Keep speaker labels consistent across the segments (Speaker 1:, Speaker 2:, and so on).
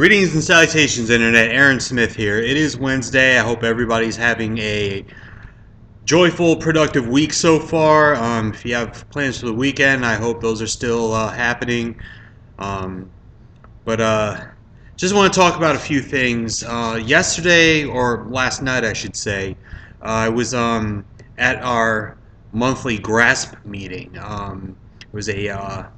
Speaker 1: Greetings and salutations, Internet. Aaron Smith here. It is Wednesday. I hope everybody's having a joyful, productive week so far. If you have plans for the weekend, I hope those are still happening. Um, but just want to talk about a few things. Yesterday, or last night, I should say, I was at our monthly GRASP meeting. It was a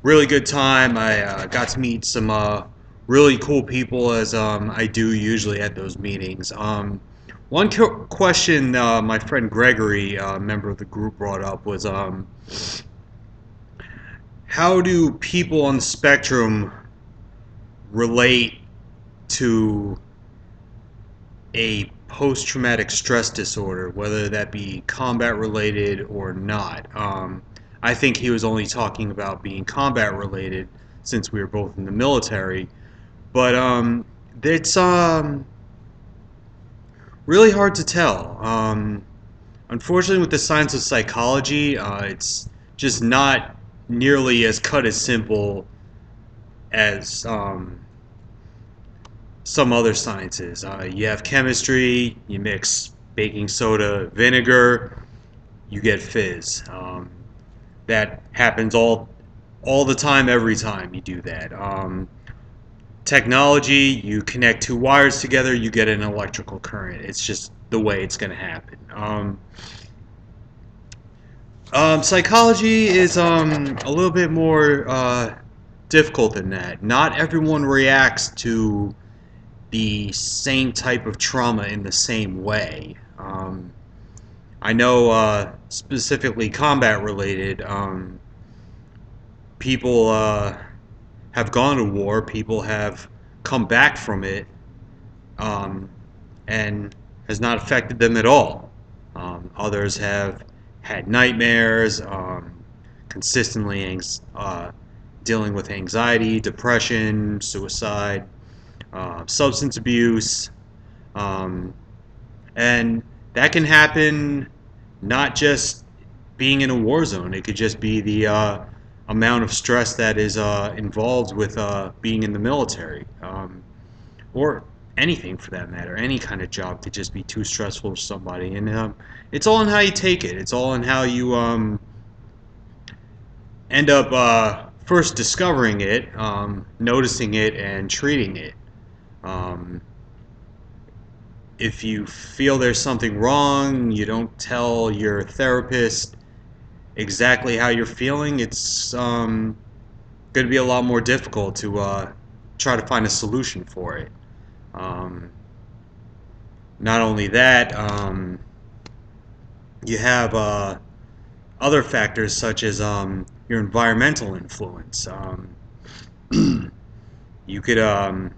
Speaker 1: really good time. I got to meet some really cool people, as I do usually at those meetings. One question my friend Gregory, member of the group, brought up was how do people on the spectrum relate to a post-traumatic stress disorder, whether that be combat related or not. I think he was only talking about being combat related since we were both in the military, but it's really hard to tell. Unfortunately, with the science of psychology, it's just not nearly as cut as simple as some other sciences. You have chemistry, you mix baking soda, vinegar, you get fizz. That happens all the time, every time you do that. Technology, you connect two wires together, you get an electrical current. It's just the way it's going to happen. Psychology is a little bit more difficult than that. Not everyone reacts to the same type of trauma in the same way. I know specifically combat related, people have gone to war, people have come back from it, um, and has not affected them at all. Others have had nightmares, consistently dealing with anxiety, depression, suicide, substance abuse, um, and that can happen not just being in a war zone. It could just be the amount of stress that is involved with being in the military, or anything for that matter. Any kind of job could just be too stressful for somebody, and it's all in how you take it. It's all in how you end up first discovering it, noticing it, and treating it. Um, if you feel there's something wrong, you don't tell your therapist exactly how you're feeling. It's going to be a lot more difficult to try to find a solution for it. Um, Not only that, you have other factors such as your environmental influence. You could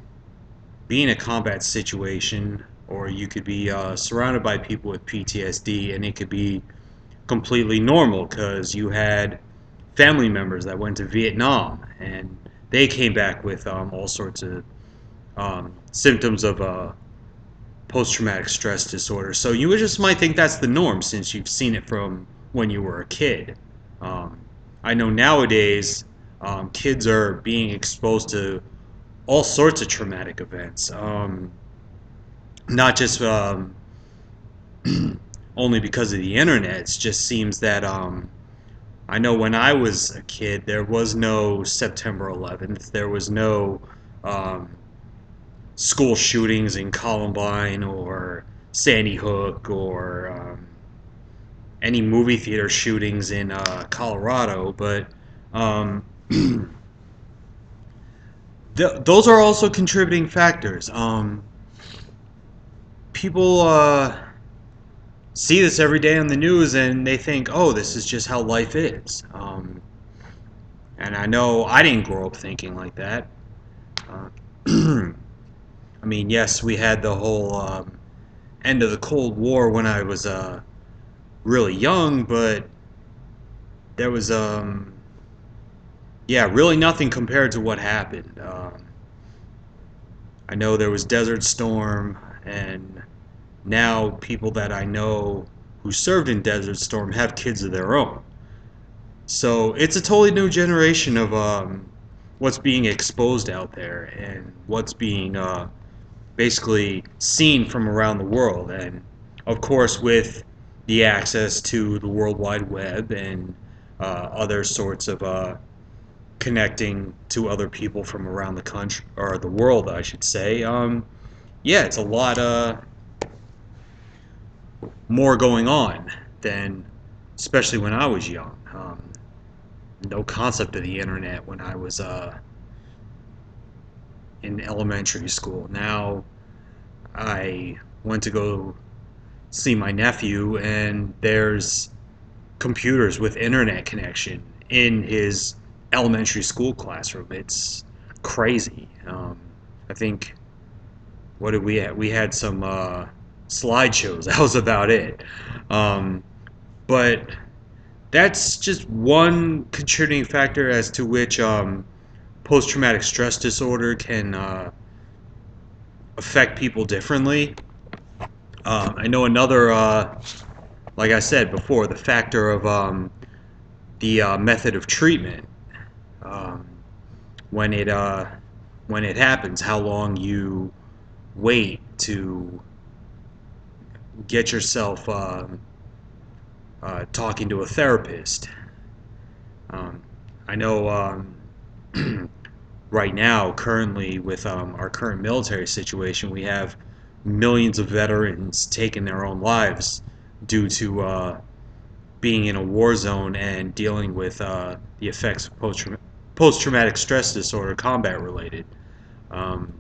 Speaker 1: be in a combat situation, or you could be surrounded by people with PTSD, and it could be completely normal because you had family members that went to Vietnam and they came back with all sorts of symptoms of post-traumatic stress disorder. So you just might think that's the norm since you've seen it from when you were a kid. Um, I know nowadays kids are being exposed to all sorts of traumatic events, not just only because of the internet. It just seems that I know when I was a kid, there was no September 11th. There was no um, school shootings in Columbine or Sandy Hook or any movie theater shootings in Colorado. But um, those are also contributing factors. People see this every day on the news and they think, oh, this is just how life is. And I know I didn't grow up thinking like that. Uh, I mean, yes, we had the whole end of the Cold War when I was really young, but there was, yeah, really nothing compared to what happened. I know there was Desert Storm, and now people that I know who served in Desert Storm have kids of their own. So it's a totally new generation of what's being exposed out there and what's being basically seen from around the world. And of course, with the access to the World Wide Web and other sorts of connecting to other people from around the country or the world, I should say. Yeah, it's a lot more going on than, especially when I was young. No concept of the internet when I was in elementary school. Now I went to go see my nephew, and there's computers with internet connection in his elementary school classroom. It's crazy. I think what did we have? We had some slideshows. That was about it. Um, but that's just one contributing factor as to which post-traumatic stress disorder can affect people differently. I know another, like I said before, the factor of the method of treatment um, when it when it happens, how long you wait to get yourself talking to a therapist. Um, I know right now, currently, with our current military situation, we have millions of veterans taking their own lives due to being in a war zone and dealing with the effects of post-traumatic stress disorder, combat related. Um,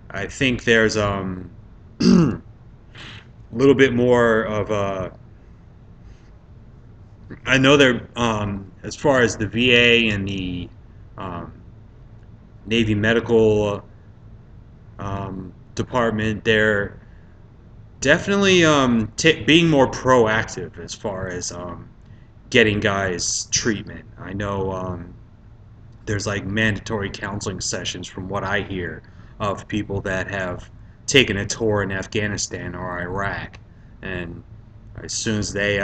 Speaker 1: I think there's a little bit more of a. I know there, as far as the VA and the um, Navy medical department, they're definitely being more proactive as far as getting guys treatment. I know there's like mandatory counseling sessions from what I hear of people that have taken a tour in Afghanistan or Iraq, and as soon as they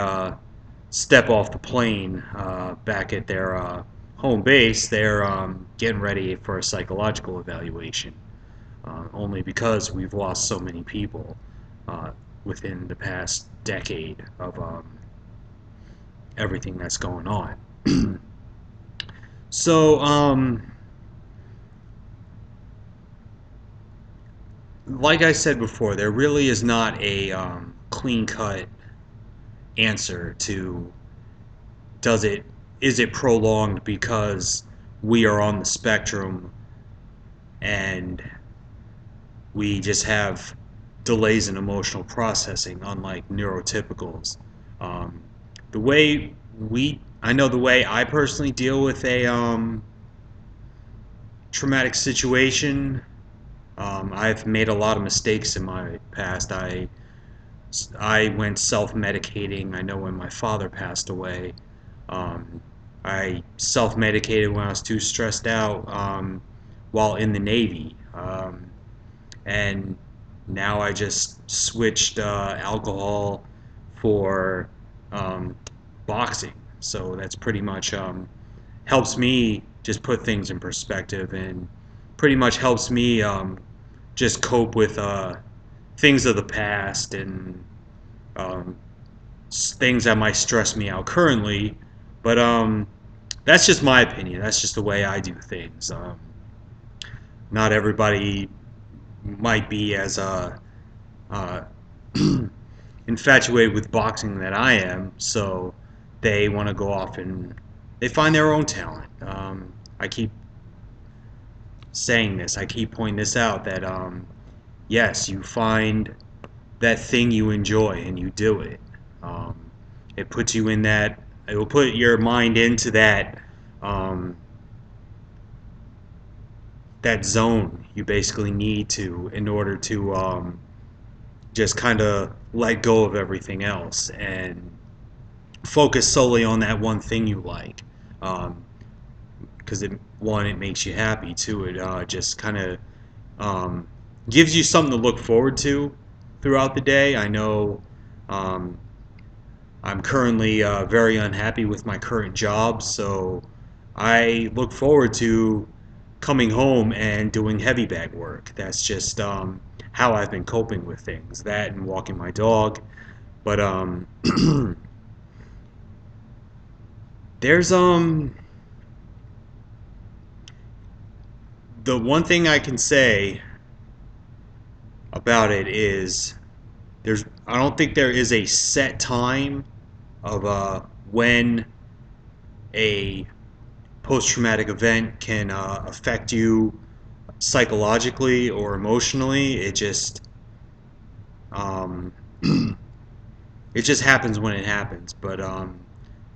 Speaker 1: step off the plane back at their home base, they're getting ready for a psychological evaluation. Only because we've lost so many people uh, within the past decade of everything that's going on. So, like I said before, there really is not a clean cut answer to does it is it prolonged because we are on the spectrum and we just have delays in emotional processing, unlike neurotypicals. Um, the way I know the way I personally deal with a traumatic situation. I've made a lot of mistakes in my past. I went self-medicating. I know when my father passed away, um, I self-medicated when I was too stressed out while in the Navy. And now I just switched alcohol for um, boxing. So that's pretty much helps me just put things in perspective and pretty much helps me just cope with things of the past and um, things that might stress me out currently. But that's just my opinion. That's just the way I do things. Not everybody might be as uh, infatuated with boxing that I am, so they want to go off and they find their own talent. I keep saying this, I keep pointing this out that yes, you find that thing you enjoy and you do it. Um, it puts you in that. It will put your mind into um, that zone you basically need to in order to just kind of let go of everything else and focus solely on that one thing you like. Because it makes you happy. Two, it just kind of um, gives you something to look forward to throughout the day. I know I'm currently very unhappy with my current job, so I look forward to coming home and doing heavy bag work. That's just how I've been coping with things. That and walking my dog. But there's the one thing I can say about it is there's I don't think there is a set time of when a post-traumatic event can affect you psychologically or emotionally. Um, it just happens when it happens. But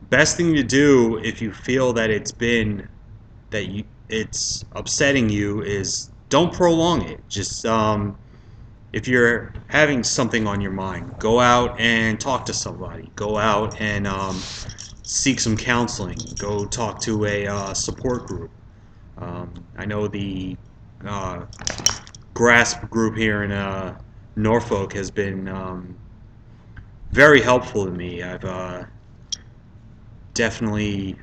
Speaker 1: best thing to do if you feel that it's upsetting you is don't prolong it. Just if you're having something on your mind, go out and talk to somebody. Go out and seek some counseling. Go talk to a support group. I know the uh, GRASP group here in Norfolk has been very helpful to me. I've definitely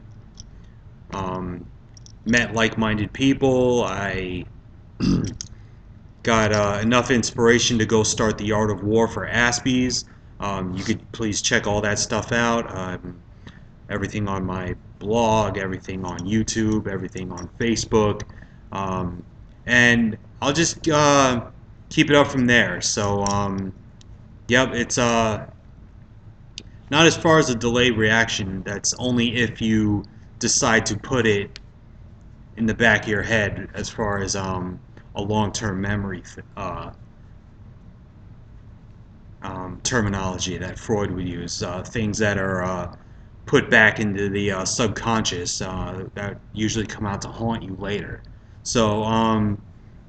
Speaker 1: um, met like-minded people. I got enough inspiration to go start the Art of War for Aspies. You could please check all that stuff out. Everything on my blog, everything on YouTube, everything on Facebook, um, and I'll just keep it up from there. So, yep, it's not as far as a delayed reaction. That's only if you decide to put it in the back of your head, as far as a long-term memory terminology that Freud would use, things that are put back into the subconscious that usually come out to haunt you later. So,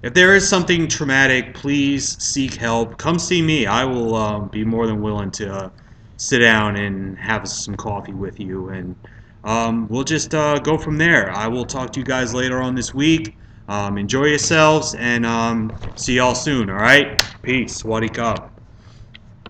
Speaker 1: if there is something traumatic, please seek help. Come see me. I will be more than willing to sit down and have some coffee with you, and we'll just go from there. I will talk to you guys later on this week. Enjoy yourselves, and see y'all soon. All right? Peace. Swadee Kub.